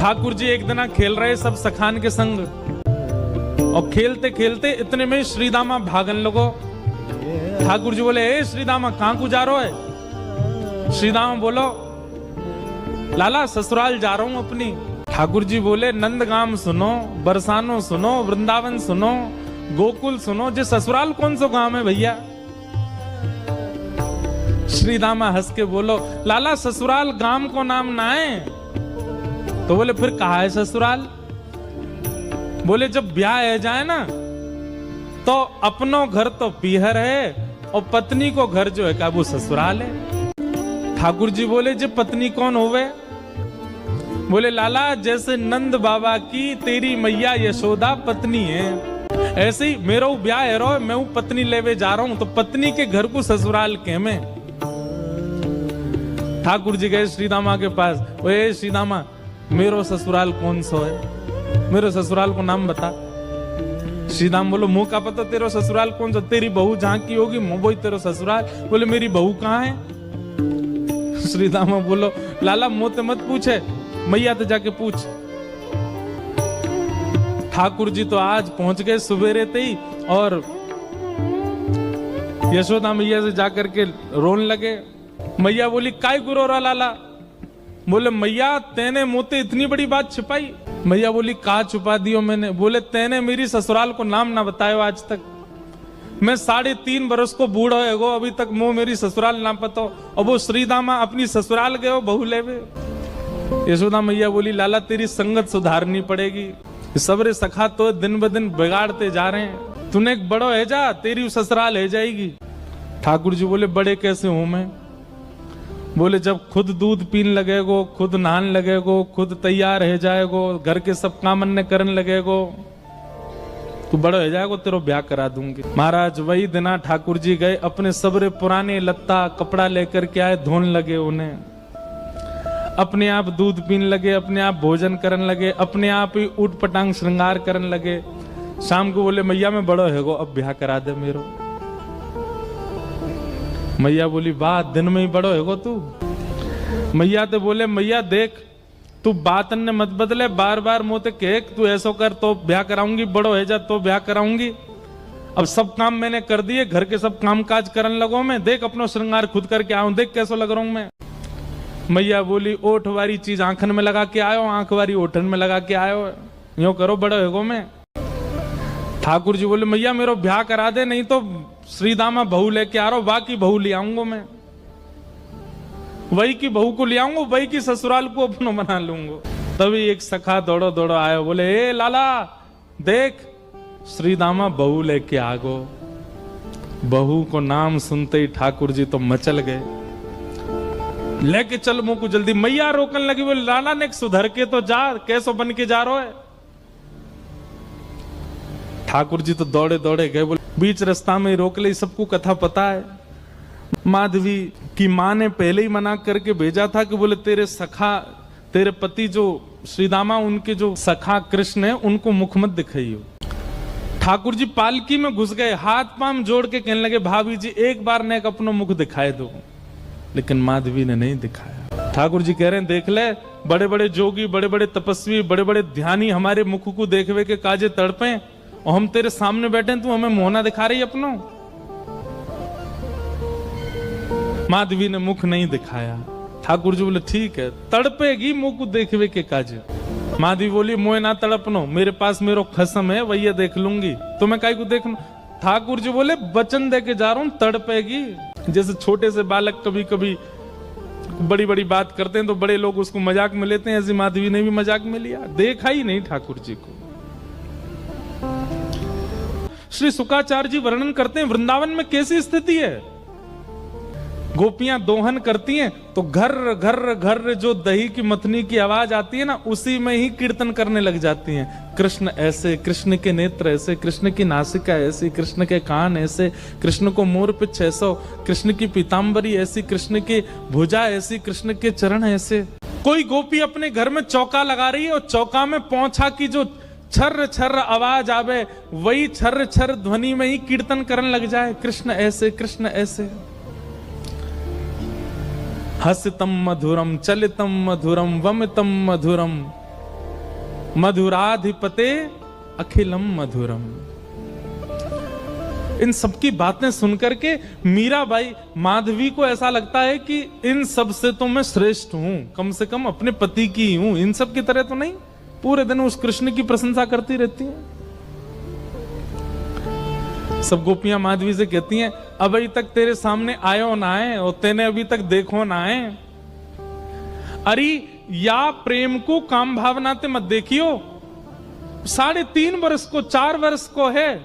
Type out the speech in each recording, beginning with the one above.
ठाकुर जी एक दिन खेल रहे सब सखान के संग, और खेलते खेलते इतने में श्रीदामा भागन लगो। ठाकुर जी बोले, ए श्रीदामा कहां को जा रहे है? श्रीदामा बोलो, लाला ससुराल जा रहा हूं अपनी। ठाकुर जी बोले, नंदगाम सुनो, बरसानो सुनो, वृंदावन सुनो, गोकुल सुनो, जे ससुराल कौन सा गांव है भैया? श्रीदामा हंस के बोलो, लाला ससुराल गांव को नाम ना है। तो बोले, फिर कहा है ससुराल? बोले, जब ब्याह है जाए ना तो अपनो घर तो पीहर है और पत्नी को घर जो है क्या वो ससुराल है। ठाकुर जी बोले, जे पत्नी कौन होवे? बोले, लाला जैसे नंद बाबा की तेरी मैया यशोदा पत्नी है, ऐसे ही मेरा ब्याह है रो, मैं पत्नी लेवे जा रहा हूं, तो पत्नी के घर को ससुराल के में। ठाकुर जी गए श्रीदामा के पास, ओए श्रीदामा मेरो ससुराल कौन सा है? मेरे ससुराल को नाम बता। श्रीदाम बोलो, मुंह का पता तेरा ससुराल कौन सा? तेरी बहू जहां की होगी वो तेरा ससुराल। बोले, मेरी बहू कहां है? श्रीदामा बोलो, लाला मोते मत पूछे, मैया तो जाके पूछ। ठाकुर जी तो आज पहुंच गए सुबेरे ते ही, और यशोदा मैया से जाकर के रोने लगे। मैया बोली, काय गुरो रा लाला? बोले, मैया तेने मोते इतनी बड़ी बात छिपाई। मैया बोली, कहा छुपा दियो मैंने? बोले, तेने मेरी ससुराल को नाम ना बतायो आज तक। मैं 3.5 बरस को बूढ़ा है अभी तक मो मेरी ससुराल नाम पता हो, और वो श्रीदामा अपनी ससुराल गए हो बहू लेवे। यशोदा मैया बोली, लाला तेरी संगत सुधारनी पड़ेगी, सबरे सखा तो दिन ब दिन बिगाड़ते जा रहे हैं, तूने एक बड़ो है जा, तेरी ससुराल है जाएगी। ठाकुर जी बोले, बड़े कैसे हूं मैं? बोले, जब खुद दूध पीन लगेगो, खुद नहान लगेगो, खुद तैयार है जाएगो, घर के सब काम अन्य करने लगेगो, तू बड़ा हो जाएगो, तेरो ब्याह करा दूंगी। महाराज वही दिना ठाकुर जी गए, अपने सबरे पुराने लत्ता कपड़ा लेकर के आए, धोन लगे उन्हें, अपने आप दूध पीन लगे, अपने आप भोजन करने लगे, अपने आप ही उठ पटांग श्रृंगार करने लगे। शाम को बोले, मैया मैं बड़ो है गो, अब ब्याह करा दे मेरो। मैया बोली, वाह दिन में ही बड़ो है गो तू। मैया तो बोले, मैया देख तू बात ने मत बदले, बार बार मोते कह तू ऐसो कर तो ब्याह कराऊंगी, बड़ो है जा तो ब्याह कराऊंगी। अब सब काम मैंने कर दिए, घर के सब काम काज करने लगो मैं, देख अपनो श्रृंगार खुद करके आऊं, देख कैसो लग रहा हूं मैं। मैया बोली, ओठ वाली चीज आंखन में लगा के आयो, आंख वाली ओठन में लगा के आयो, यूं करो बड़ो है गो मैं। ठाकुर जी बोले, मैया मेरो ब्याह करा दे, नहीं तो श्रीदामा बहू लेके आ रहा हूं, बाकी बहू ले आऊंगा मैं, वही की बहू को ले आऊंगा, वही की ससुराल को अपनो बना लूंगा। तभी एक सखा दौड़ो दौड़ो आयो, बोले, ए लाला देख श्रीदामा बहू लेके आ गो। बहू को नाम सुनते ही ठाकुर जी तो मचल गए, लेके चल मुंह को जल्दी। मैया रोकने लगी, बोले, लाला ने सुधर के तो जा, कैसो बन के जा रहा है? ठाकुर जी तो दौड़े दौड़े गए, बोले बीच रास्ता में रोक ले, सबको कथा पता है। माधवी की माँ ने पहले ही मना करके भेजा था कि बोले तेरे सखा, तेरे पति जो श्रीदामा, उनके जो सखा कृष्ण है, उनको मुख मत दिखाइयो। ठाकुर जी पालकी में घुस गए, हाथ पांव जोड़ के कहने लगे, भाभी जी एक बार ने अपना मुख दिखाए दो, लेकिन माधवी ने नहीं दिखाया। ठाकुर जी कह रहे हैं, देख ले बड़े बड़े जोगी, बड़े बड़े तपस्वी, बड़े बड़े ध्यानी हमारे मुख को देखवे के काजे तड़पे, और हम तेरे सामने बैठे, तू हमें मोहना दिखा रही अपनो। माधवी ने मुख नहीं दिखाया। ठाकुर जी बोले, ठीक है, तड़पेगी मुख को देखवे के काजे। माधवी बोली, मोए ना तड़पनो, मेरे पास मेरो खसम है, वही देख लूंगी, तो मैं काई को देखूं? ठाकुर जी बोले, वचन दे के जा रहा हूं, तड़पेगी। जैसे छोटे से बालक कभी कभी बड़ी बड़ी बात करते हैं तो बड़े लोग उसको मजाक में लेते हैं, ऐसी माधवी ने भी मजाक में लिया, देखा ही नहीं ठाकुर जी को। श्री शुकाचार्य जी वर्णन करते हैं, वृंदावन में कैसी स्थिति है। गोपियां दोहन करती हैं तो घर घर घर जो दही की मथनी की आवाज आती है ना, उसी में ही कीर्तन करने लग जाती हैं। कृष्ण ऐसे, कृष्ण के नेत्र ऐसे, कृष्ण की नासिका ऐसी, कृष्ण के कान ऐसे, कृष्ण को मोर पिछ ऐसा, कृष्ण की पीतांबरी ऐसी, कृष्ण की भुजा ऐसी, कृष्ण के चरण ऐसे। कोई गोपी अपने घर में चौका लगा रही है और चौका में पौंछा की जो छर्र छर्र आवाज आवे, वही छर्र छर्र ध्वनि में ही कीर्तन करने लग जाए, कृष्ण ऐसे, कृष्ण ऐसे। हसितम मधुरम, चलितम मधुरम, वमितम मधुरम, मधुराधिपते अखिलम मधुरम। इन सबकी बातें सुनकर के मीराबाई, माधवी को ऐसा लगता है कि इन सब से तो मैं श्रेष्ठ हूं, कम से कम अपने पति की हूं, इन सब की तरह तो नहीं। पूरे दिन उस कृष्ण की प्रशंसा करती रहती हैं। सब गोपियां माधवी से कहती हैं, अभी तक तेरे सामने आयो ना आए और तेने अभी तक देखो ना आए। अरे या प्रेम को काम भावनाते मत देखियो, 3.5 वर्ष को 4 वर्ष को है,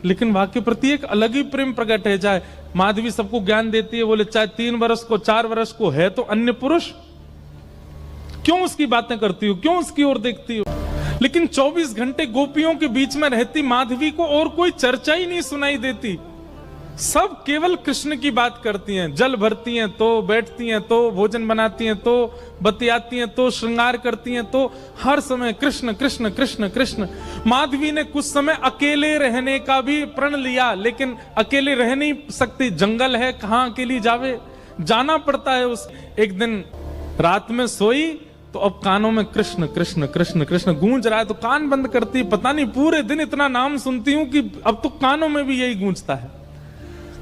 लेकिन वाक्य प्रति एक अलग ही प्रेम प्रकट है। चाहे माधवी सबको ज्ञान देती है, बोले चाहे 3 वर्ष को 4 वर्ष को है तो अन्य पुरुष, क्यों उसकी बातें करती हो, क्यों उसकी ओर देखती हो। लेकिन 24 घंटे गोपियों के बीच में रहती माधवी को और कोई चर्चा ही नहीं सुनाई देती। सब केवल कृष्ण की बात करती हैं। जल भरती हैं तो, बैठती हैं तो, भोजन बनाती हैं तो, बतियाती हैं तो, श्रृंगार करती हैं तो, हर समय कृष्ण कृष्ण कृष्ण कृष्ण। माधवी ने कुछ समय अकेले रहने का भी प्रण लिया, लेकिन अकेले रह नहीं सकती, जंगल है, कहां अकेली जावे, जाना पड़ता है। उस एक दिन रात में सोई तो अब कानों में कृष्ण कृष्ण कृष्ण कृष्ण गूंज रहा है, तो कान बंद करती, पता नहीं पूरे दिन इतना नाम सुनती हूं कि अब तो कानों में भी यही गूंजता है।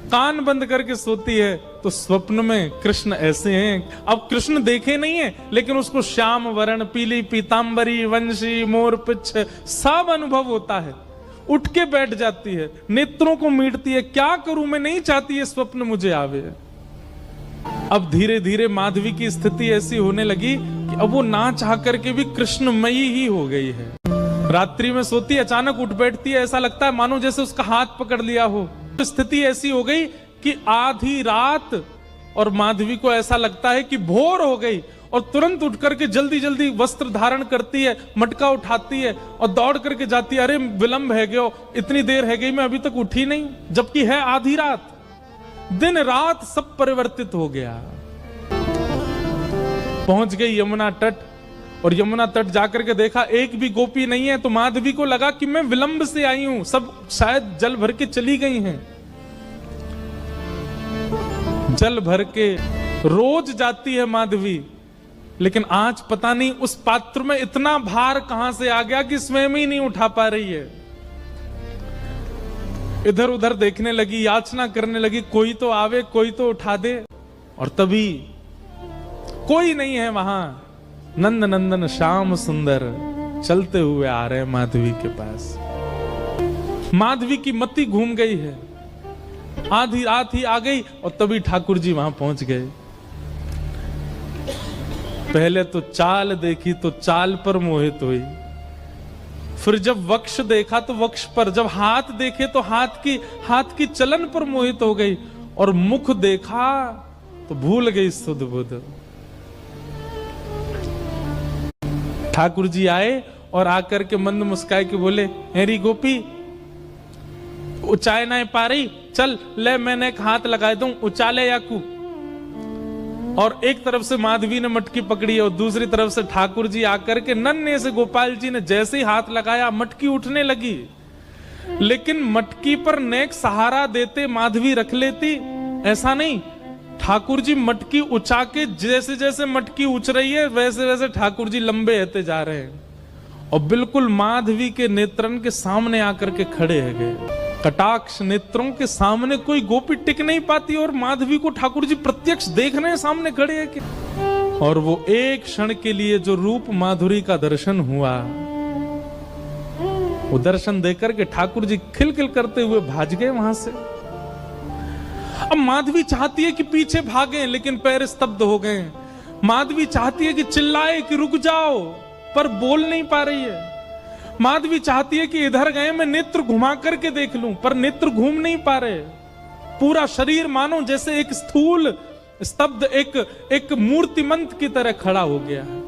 कान बंद करके सोती है तो स्वप्न में कृष्ण ऐसे हैं। अब कृष्ण देखे नहीं है, लेकिन उसको श्याम वर्ण, पीली पीतांबरी, वंशी, मोर पिछ सब अनुभव होता है। उठ के बैठ जाती है, नेत्रों को मीटती है, क्या करूं मैं, नहीं चाहती है स्वप्न मुझे आवे। अब धीरे धीरे माधवी की स्थिति ऐसी होने लगी कि अब वो ना चाह करके भी कृष्णमयी ही हो गई है। रात्रि में सोती, अचानक उठ बैठती है, ऐसा लगता है मानो जैसे उसका हाथ पकड़ लिया हो। स्थिति ऐसी हो गई कि आधी रात और माधवी को ऐसा लगता है कि भोर हो गई, और तुरंत उठ करके जल्दी जल्दी वस्त्र धारण करती है, मटका उठाती है और दौड़ करके जाती है। अरे विलंब है गयो, इतनी देर है गई, मैं अभी तक उठी नहीं, जबकि है आधी रात। दिन रात सब परिवर्तित हो गया। पहुंच गई यमुना तट, और यमुना तट जाकर के देखा एक भी गोपी नहीं है, तो माधवी को लगा कि मैं विलंब से आई हूं, सब शायद जल भर के चली गई हैं। जल भर के रोज जाती है माधवी, लेकिन आज पता नहीं उस पात्र में इतना भार कहां से आ गया कि स्वयं ही नहीं उठा पा रही है। इधर उधर देखने लगी, याचना करने लगी, कोई तो आवे, कोई तो उठा दे, और तभी कोई नहीं है वहां। नंद नंदन श्याम सुंदर चलते हुए आ रहे हैं माधवी के पास। माधवी की मति घूम गई है, आधी रात ही आ गई, और तभी ठाकुर जी वहां पहुंच गए। पहले तो चाल देखी तो चाल पर मोहित हुई, फिर जब वक्ष देखा तो वक्ष पर, जब हाथ देखे तो हाथ की चलन पर मोहित हो गई, और मुख देखा तो भूल गई सुध बुध। ठाकुर जी आए और आकर के मंद मुस्काए के बोले, हेरी गोपी उचाए ना पा रही, चल ले मैंने एक हाथ लगा दूं, उचाले याकू। और एक तरफ से माधवी ने मटकी पकड़ी और दूसरी तरफ से ठाकुर जी आकर के नन्हे से गोपाल जी ने जैसे ही हाथ लगाया मटकी उठने लगी, लेकिन मटकी पर नेक सहारा देते माधवी रख लेती, ऐसा नहीं। ठाकुर जी मटकी उछा के, जैसे जैसे मटकी उछ रही है वैसे वैसे ठाकुर जी लंबे होते जा रहे हैं, और बिल्कुल माधवी के नेत्रन के सामने आकर के खड़े है गए। कटाक्ष नेत्रों के सामने कोई गोपी टिक नहीं पाती, और माधवी को ठाकुर जी प्रत्यक्ष देख रहे हैं, सामने खड़े हैं कि। और वो एक क्षण के लिए जो रूप माधुरी का दर्शन हुआ, वो दर्शन देकर के ठाकुर जी खिलखिल करते हुए भाग गए वहां से। अब माधवी चाहती है कि पीछे भागे, लेकिन पैर स्तब्ध हो गए। माधवी चाहती है कि चिल्लाए कि रुक जाओ, पर बोल नहीं पा रही है। माधवी चाहती है कि इधर गए मैं नेत्र घुमा करके देख लूं, पर नेत्र घूम नहीं पा रहे। पूरा शरीर मानो जैसे एक स्थूल स्तब्ध एक मूर्तिमंत की तरह खड़ा हो गया है।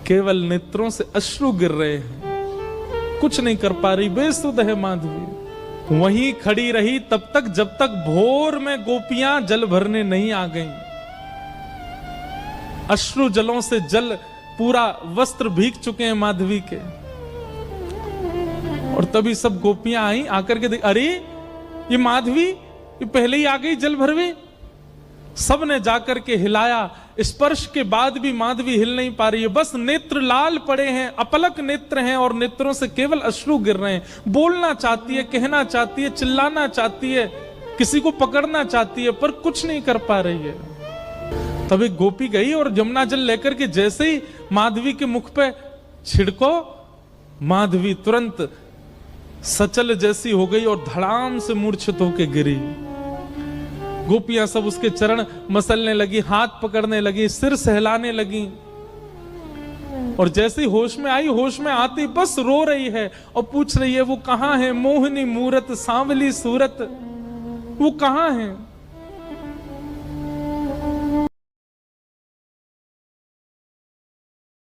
केवल नेत्रों से अश्रु गिर रहे हैं, कुछ नहीं कर पा रही, बेसुध है माधवी। वहीं खड़ी रही तब तक जब तक भोर में गोपियां जल भरने नहीं आ गईं। अश्रु जलों से जल पूरा वस्त्र भीग चुके हैं माधवी के, और तभी सब गोपियां आई, आकर के देख, अरे ये माधवी ये पहले ही आ गई जल भरवे। सब ने जाकर के हिलाया, स्पर्श के बाद भी माधवी हिल नहीं पा रही है, बस नेत्र लाल पड़े हैं, अपलक नेत्र हैं और नेत्रों से केवल अश्रु गिर रहे हैं। बोलना चाहती है, कहना चाहती है, चिल्लाना चाहती है, किसी को पकड़ना चाहती है, पर कुछ नहीं कर पा रही है। तब एक गोपी गई और जमुना जल लेकर के जैसे ही माधवी के मुख पे छिड़को, माधवी तुरंत सचल जैसी हो गई और धड़ाम से मूर्छित होकर गिरी। गोपियां सब उसके चरण मसलने लगी, हाथ पकड़ने लगी, सिर सहलाने लगी और जैसे ही होश में आई, होश में आती बस रो रही है और पूछ रही है वो कहां है, मोहिनी मूरत सांवली सूरत, वो कहां है।